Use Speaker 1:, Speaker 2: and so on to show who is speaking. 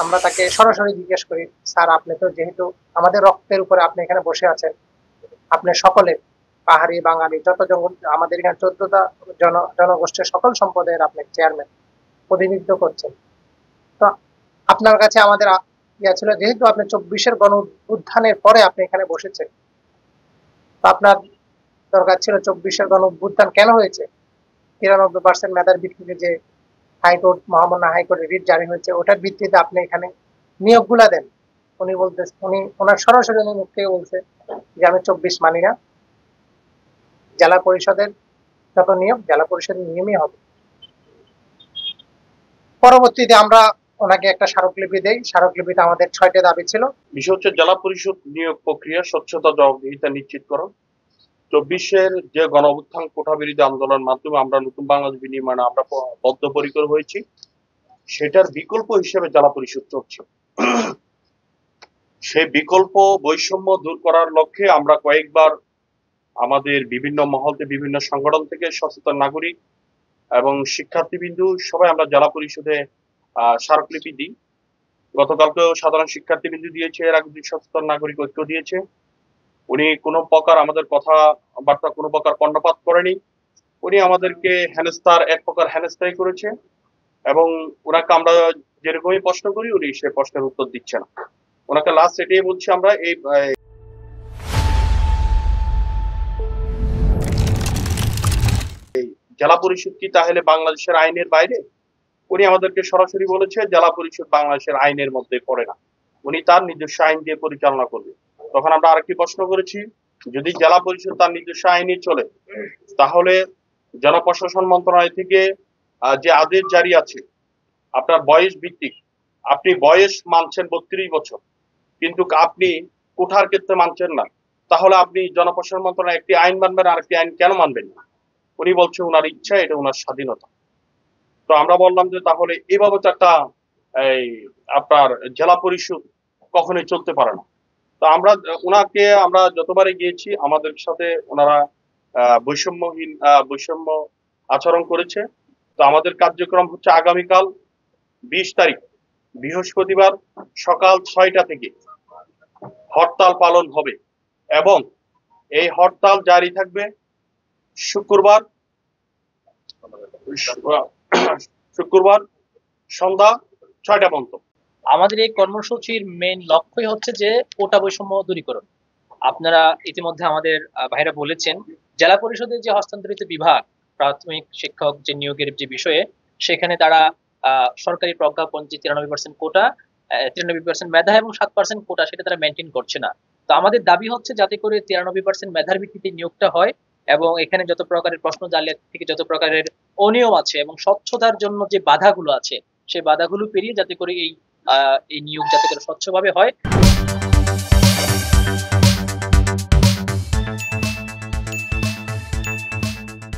Speaker 1: আমরা তাকে সরাসরি জিজ্ঞেস করি, স্যার আপনি তো যেহেতু আমাদের রক্তের উপরে আপনি এখানে বসে আছেন, আপনি সকলে পাহাড়ি বাঙালি যত আমাদের এখানে 14টা জনগোষ্ঠীর সকল সম্প্রদায়ের আপনি চেয়ারম্যান প্রতিনিধিত্ব করছেন, তো আপনার কাছে আমাদের ইয়া ছিল যেহেতু আপনি 24-এর গণ উত্থানের পরে আপনি এখানে বসেছেন, তো আপনার দরকার ছিল 24-এর গণ উত্থান কেন হয়েছে, 93% মেধার ভিত্তিতে যে হাইকোর্ট মহামান্য হাইকোর্টের রিট জারি হয়েছে ওটার ভিত্তিতে আপনি এখানে নিয়োগগুলা দেন। উনি ওনার সরাসরি মুখে বলছে যে আমি 24 মানি না, জেলা পরিষদের যত নিয়ম জেলা পরিষদের নিয়মই হবে। পরবর্তীতে আমরা ওনাকে একটা স্মারকলিপি দেই, স্মারকলিপিতে আমাদের 6টি দাবি ছিল।
Speaker 2: বিষয় হচ্ছে জেলা পরিষদ নিয়োগ প্রক্রিয়া স্বচ্ছতা জবাবদিহিতা নিশ্চিতকরণ। 24-এর যে গণ অভ্যুত্থান কোটা বিরোধী আন্দোলনের মাধ্যমে আমরা নতুন বাংলাদেশ বিনির্মাণে আমরা বদ্ধপরিকর হয়েছি, সেটার বিকল্প হিসেবে জেলা পরিষদ চলছে। সেই বিকল্প বৈষম্য দূর করার লক্ষ্যে আমরা কয়েকবার আমাদের বিভিন্ন মহলতে বিভিন্ন সংগঠন থেকে সচেতন নাগরিক এবং শিক্ষার্থীবৃন্দু সবাই আমরা জেলা পরিষদে স্মারকলিপি দিই। গতকালকেও সাধারণ শিক্ষার্থীবৃন্দু দিয়েছে, এর আগে সচেতন নাগরিক ঐক্য দিয়েছে। উনি কোনো প্রকার আমাদের কথাবার্তা কোনো প্রকার কর্ণপাত করেনি, উনি আমাদেরকে এক প্রকার হেনস্থাই করেছে এবং ওনাকে আমরা যেরকমই প্রশ্ন করি উনি সে প্রশ্নের উত্তর দিচ্ছে না। ওনাকে লাস্ট এটাই বলছি আমরা, এই জেলা পরিষদ কি তাহলে বাংলাদেশের আইনের বাইরে? উনি আমাদেরকে সরাসরি বলেছে জেলা পরিষদ বাংলাদেশের আইনের মধ্যে পড়ে না, উনি তার নিজস্ব আইন দিয়ে পরিচালনা করবে। তখন আমরা আরেকটি প্রশ্ন করেছি, যদি জেলা পরিষদ তার নিজস্ব আইনে চলে তাহলে জনপ্রশাসন মন্ত্রণালয় থেকে যে আদেশ জারি আছে আপনার বয়স ভিত্তিক, আপনি বয়স মানছেন 32 বছর কিন্তু আপনি কোঠার ক্ষেত্রে মানছেন না, তাহলে আপনি জনপ্রশাসন মন্ত্রণালয় একটি আইন মানবেন আর একটি আইন কেন মানবেন না? উনি বলছে ওনার ইচ্ছা, এটা ওনার স্বাধীনতা। তো আমরা বললাম যে তাহলে এভাবে তো একটা আপনার জেলা পরিষদ কখনোই চলতে পারে না। তো ওনাকে আমরা যতবারই গিয়েছি আমাদের সাথে ওনারা বৈষম্য আচরণ করেছে। তো আমাদের কার্যক্রম হচ্ছে আগামীকাল 20 তারিখ বৃহস্পতিবার সকাল 6টা থেকে হরতাল পালন হবে এবং এই হরতাল জারি থাকবে শুক্রবার সন্ধ্যা 6টা পর্যন্ত।
Speaker 3: আমাদের এই কর্মসূচির মেইন লক্ষ্যই হচ্ছে যে কোটা বৈষম্য দূরীকরণ। আপনারা ইতিমধ্যে আমাদের ভাইরা বলেছেন, জেলা পরিষদের যে হস্তান্তরিত বিভাগ প্রাথমিক শিক্ষক যে নিয়োগের যে বিষয়ে, সেখানে তারা সরকারি প্রজ্ঞাপন যে 93% কোটা, 93% মেধা এবং 7% কোটা সেটা তারা মেনটেন করছে না। তো আমাদের দাবি হচ্ছে যাতে করে 93% মেধার ভিত্তিতে নিয়োগটা হয় এবং এখানে যত প্রকারের প্রশ্ন জালিয়াতি থেকে যত প্রকারের অনিয়ম আছে এবং স্বচ্ছতার জন্য যে বাধাগুলো আছে সেই বাধাগুলো পেরিয়ে যাতে করে এই নিয়োগ যাতে করে স্বচ্ছভাবে হয়।